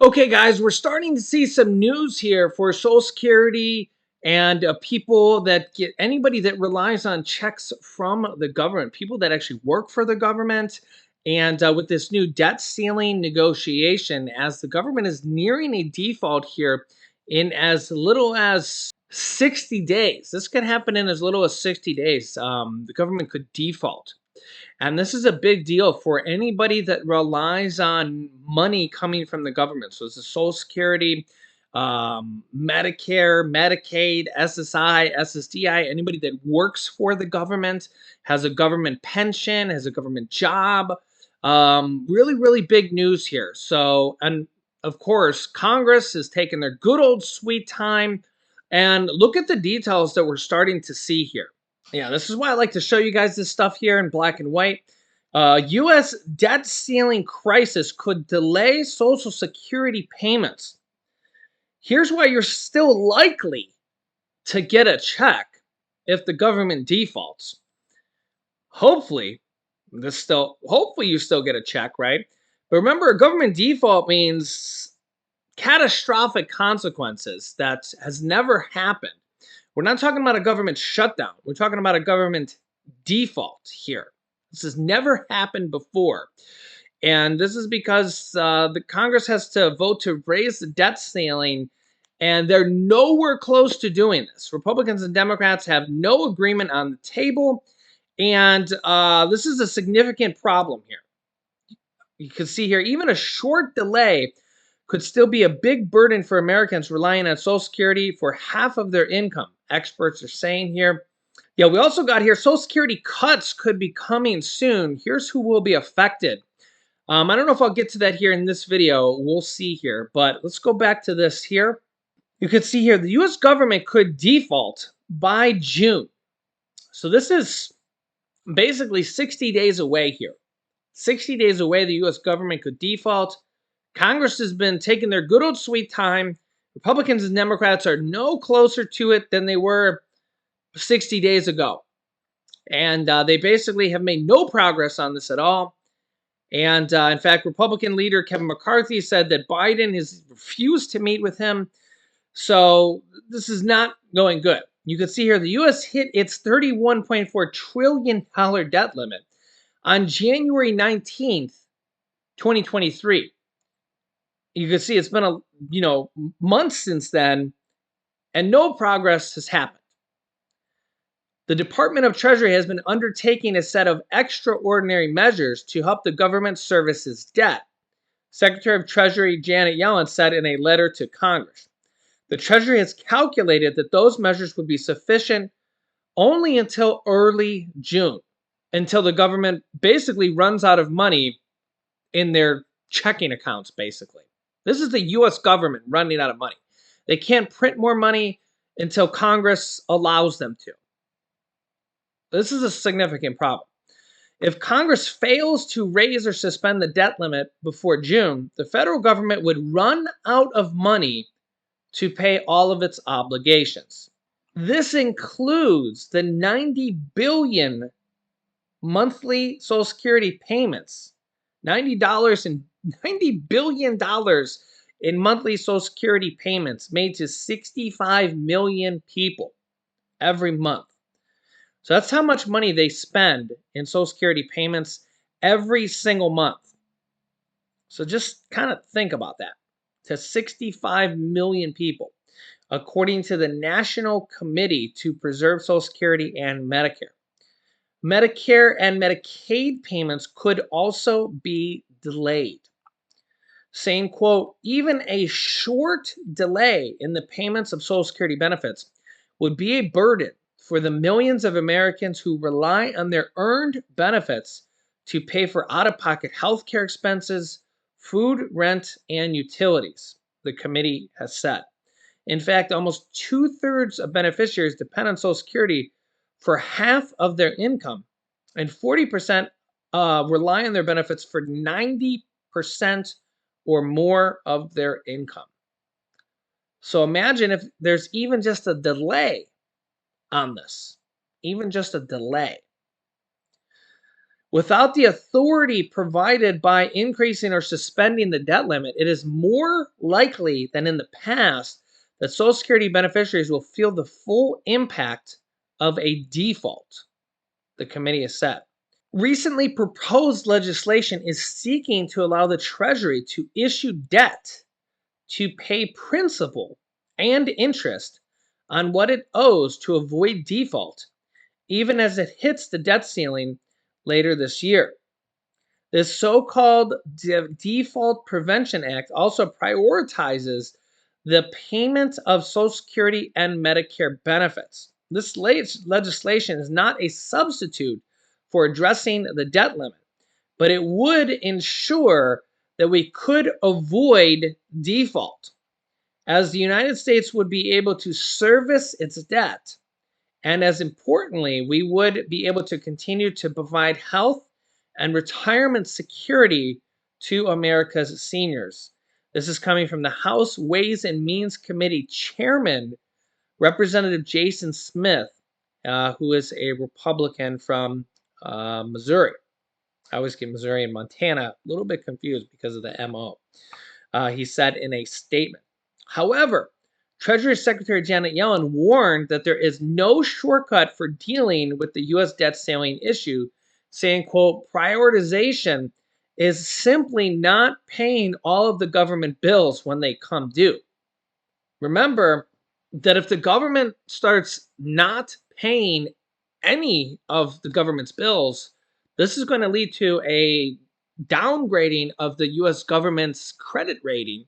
Okay, guys, we're starting to see some news here for Social Security and people that get anybody that relies on checks from the government, people that actually work for the government. And with this new debt ceiling negotiation, as the government is nearing a default here in as little as 60 days, this could happen in as little as 60 days. The government could default. And this is a big deal for anybody that relies on money coming from the government. So this is Social Security, Medicare, Medicaid, SSI, SSDI, anybody that works for the government, has a government pension, has a government job. Really, really big news here. So, and of course, Congress is taking their good old sweet time. And look at the details that we're starting to see here. Yeah, this is why I like to show you guys this stuff here in black and white. U.S. debt ceiling crisis could delay Social Security payments. Here's why you're still likely to get a check if the government defaults. Hopefully, hopefully you still get a check, right? But remember, a government default means catastrophic consequences that has never happened. We're not talking about a government shutdown. We're talking about a government default here. This has never happened before. And this is because the Congress has to vote to raise the debt ceiling, and they're nowhere close to doing this. Republicans and Democrats have no agreement on the table, and this is a significant problem here. You can see here, even a short delay could still be a big burden for Americans relying on Social Security for half of their income, experts are saying here. Yeah, we also got here Social Security cuts could be coming soon. Here's who will be affected. I don't know if I'll get to that here in this video. We'll see here, but let's go back to this here. You can see here the U.S. government could default by June. So this is basically 60 days away here. 60 days away, the U.S. government could default. Congress has been taking their good old sweet time. Republicans and Democrats are no closer to it than they were 60 days ago. And they basically have made no progress on this at all. And in fact, Republican leader Kevin McCarthy said that Biden has refused to meet with him. So this is not going good. You can see here the U.S. hit its $31.4 trillion debt limit on January 19th, 2023. You can see it's been months since then, and no progress has happened. The Department of Treasury has been undertaking a set of extraordinary measures to help the government service its debt. Secretary of Treasury Janet Yellen said in a letter to Congress. The Treasury has calculated that those measures would be sufficient only until early June, until the government basically runs out of money in their checking accounts, basically. This is the U.S. government running out of money. They can't print more money until Congress allows them to. This is a significant problem. If Congress fails to raise or suspend the debt limit before June, the federal government would run out of money to pay all of its obligations. This includes the $90 billion monthly Social Security payments. $90 billion in monthly Social Security payments made to 65 million people every month. So that's how much money they spend in Social Security payments every single month. So just kind of think about that. To 65 million people, according to the National Committee to Preserve Social Security and Medicare. Medicare and Medicaid payments could also be delayed. Saying, quote, even a short delay in the payments of Social Security benefits would be a burden for the millions of Americans who rely on their earned benefits to pay for out-of-pocket health care expenses, food, rent, and utilities, the committee has said. In fact, almost 2/3 of beneficiaries depend on Social Security for half of their income, and 40% rely on their benefits for 90% or more of their income. So imagine if there's even just a delay on this, even just a delay. Without the authority provided by increasing or suspending the debt limit, it is more likely than in the past that Social Security beneficiaries will feel the full impact of a default, the committee has said. Recently proposed legislation is seeking to allow the Treasury to issue debt to pay principal and interest on what it owes to avoid default, even as it hits the debt ceiling later this year. This so called Default Prevention Act also prioritizes the payment of Social Security and Medicare benefits. This legislation is not a substitute for addressing the debt limit, but it would ensure that we could avoid default, as the United States would be able to service its debt. And as importantly, we would be able to continue to provide health and retirement security to America's seniors. This is coming from the House Ways and Means Committee Chairman, Representative Jason Smith, who is a Republican from Missouri. I always get Missouri and Montana a little bit confused because of the MO. He said in a statement. However, Treasury Secretary Janet Yellen warned that there is no shortcut for dealing with the U.S. debt ceiling issue, saying, quote, prioritization is simply not paying all of the government bills when they come due. Remember that if the government starts not paying any of the government's bills, this is going to lead to a downgrading of the US government's credit rating,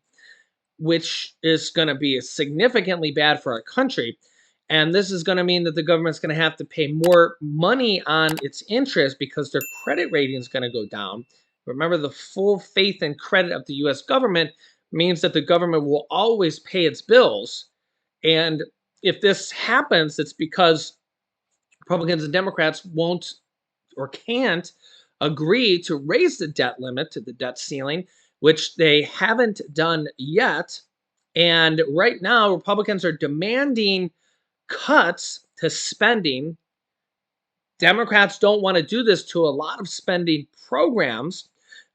which is going to be significantly bad for our country. And this is going to mean that the government's going to have to pay more money on its interest because their credit rating is going to go down. Remember, the full faith and credit of the US government means that the government will always pay its bills. And if this happens, it's because Republicans and Democrats won't or can't agree to raise the debt limit to the debt ceiling, which they haven't done yet. And right now, Republicans are demanding cuts to spending. Democrats don't want to do this to a lot of spending programs.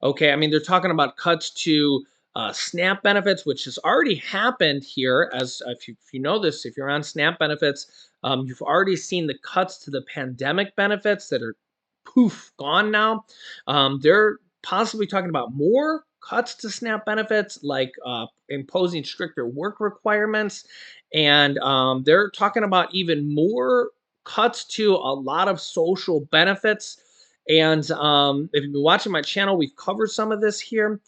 Okay, I mean, they're talking about cuts to SNAP benefits, which has already happened here. As if you know this, if you're on SNAP benefits, you've already seen the cuts to the pandemic benefits that are poof gone now. They're possibly talking about more cuts to SNAP benefits, like imposing stricter work requirements, and they're talking about even more cuts to a lot of social benefits. And if you've been watching my channel, we've covered some of this here.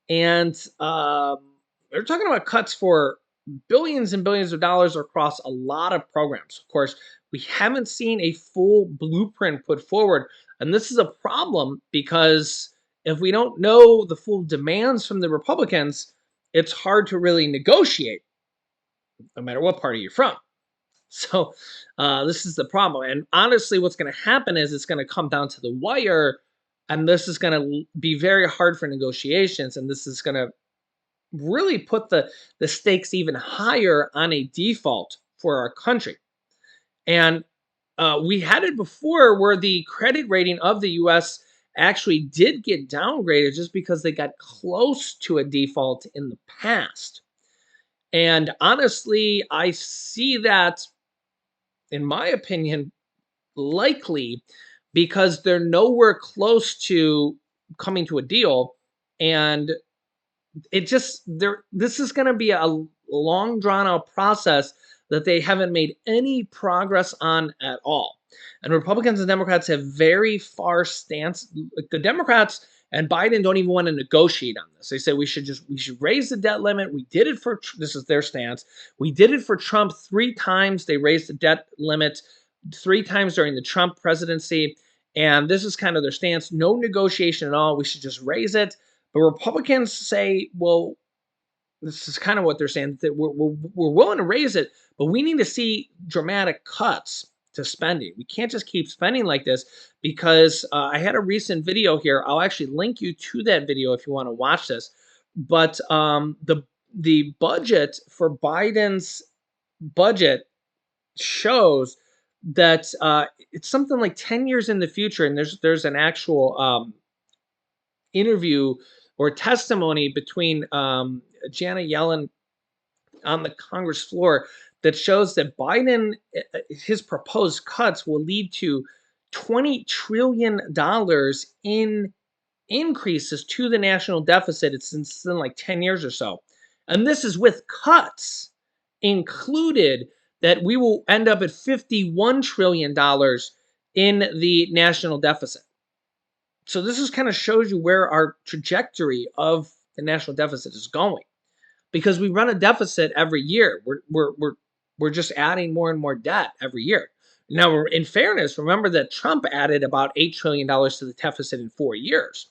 And they're talking about cuts for billions and billions of dollars across a lot of programs. Of course, we haven't seen a full blueprint put forward. And this is a problem because if we don't know the full demands from the Republicans, it's hard to really negotiate, no matter what party you're from. So this is the problem. And honestly, what's going to happen is it's going to come down to the wire, and this is going to be very hard for negotiations. And this is going to really put the stakes even higher on a default for our country. And we had it before where the credit rating of the U.S. actually did get downgraded just because they got close to a default in the past. And honestly, I see that, in my opinion, likely because they're nowhere close to coming to a deal. And it just there this is going to be a long drawn out process that they haven't made any progress on at all. And Republicans and Democrats have very far stance. Like, the Democrats and Biden don't even want to negotiate on this. They say we should raise the debt limit. We did it for this is their stance. We did it for Trump 3 times. They raised the debt limit 3 times during the Trump presidency. And this is kind of their stance. No negotiation at all. We should just raise it. But Republicans say, well, this is kind of what they're saying, that we're willing to raise it, but we need to see dramatic cuts to spending. We can't just keep spending like this, because I had a recent video here. I'll actually link you to that video if you want to watch this. But the budget for Biden's budget shows that it's something like 10 years in the future, and there's an actual interview or testimony between Janet Yellen on the Congress floor that shows that Biden, his proposed cuts will lead to $20 trillion in increases to the national deficit. It's in like 10 years or so. And this is with cuts included, that we will end up at $51 trillion in the national deficit. So this is kind of shows you where our trajectory of the national deficit is going, because we run a deficit every year. We're just adding more and more debt every year. Now, in fairness, remember that Trump added about $8 trillion to the deficit in 4 years.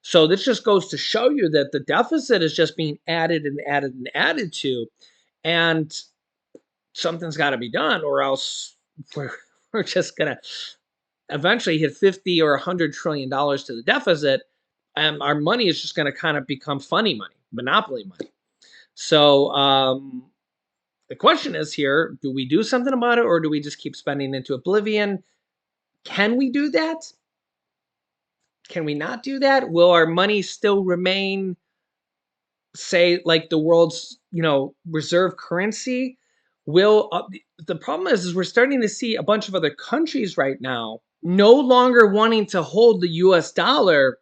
So this just goes to show you that the deficit is just being added and added and added to, and something's got to be done, or else we're just gonna eventually hit 50 or $100 trillion to the deficit, and our money is just going to kind of become funny money, monopoly money. So the question is here, do we do something about it, or do we just keep spending into oblivion? Can we do that? Can we not do that? Will our money still remain, say, like the world's, reserve currency? Will the problem is we're starting to see a bunch of other countries right now no longer wanting to hold the US dollar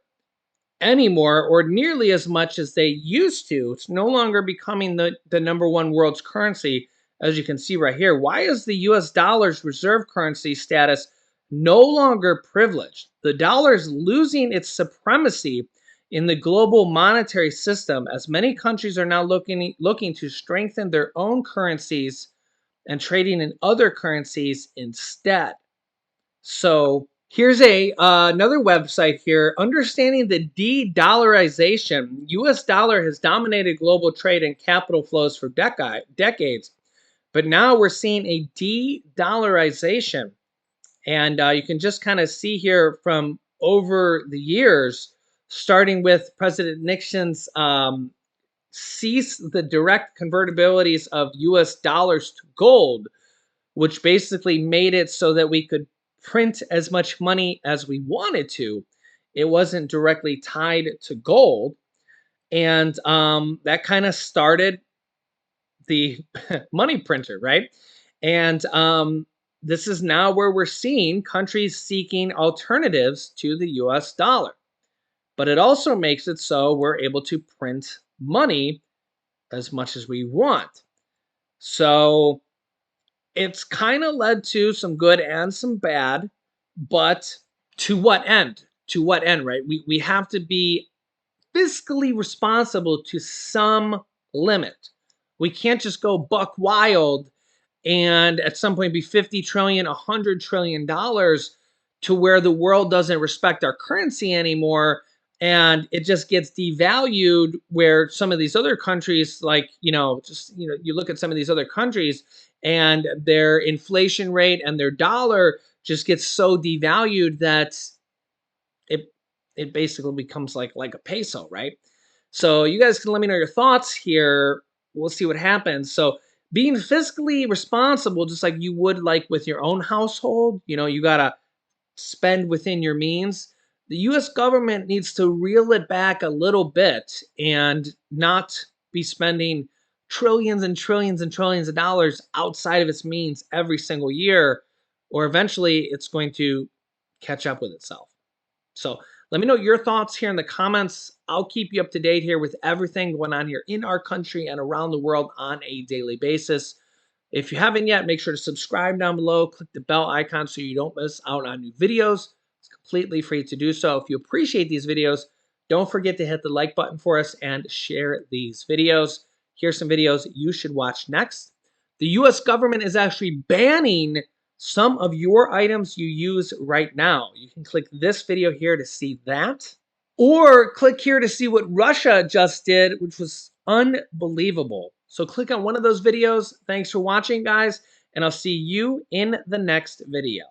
anymore, or nearly as much as they used to. It's no longer becoming the number one world's currency, as you can see right here. Why is the US dollar's reserve currency status no longer privileged? The dollar is losing its supremacy in the global monetary system, as many countries are now looking to strengthen their own currencies and trading in other currencies instead. So here's another website here. Understanding the de-dollarization. U.S. dollar has dominated global trade and capital flows for decades, but now we're seeing a de-dollarization. And you can just kind of see here from over the years, starting with President Nixon's cease the direct convertibilities of U.S. dollars to gold, which basically made it so that we could print as much money as we wanted to. It wasn't directly tied to gold. And that kind of started the money printer, right? And this is now where we're seeing countries seeking alternatives to the US dollar. But it also makes it so we're able to print money as much as we want. So it's kind of led to some good and some bad, but to what end? To what end, right? We have to be fiscally responsible to some limit. We can't just go buck wild and at some point be 50 trillion, $100 trillion to where the world doesn't respect our currency anymore, and it just gets devalued, where some of these other countries, like, you look at some of these other countries and their inflation rate and their dollar just gets so devalued that it basically becomes like a peso, right? So you guys can let me know your thoughts here. We'll see what happens. So being fiscally responsible, just like you would like with your own household, you gotta spend within your means. The US government needs to reel it back a little bit and not be spending trillions and trillions and trillions of dollars outside of its means every single year, or eventually it's going to catch up with itself. So let me know your thoughts here in the comments. I'll keep you up to date here with everything going on here in our country and around the world on a daily basis. If you haven't yet, make sure to subscribe down below. Click the bell icon so you don't miss out on new videos. It's completely free to do so. If you appreciate these videos, don't forget to hit the like button for us and share these videos. Here's some videos you should watch next. The US government is actually banning some of your items you use right now. You can click this video here to see that, or click here to see what Russia just did, which was unbelievable. So click on one of those videos. Thanks for watching, guys, and I'll see you in the next video.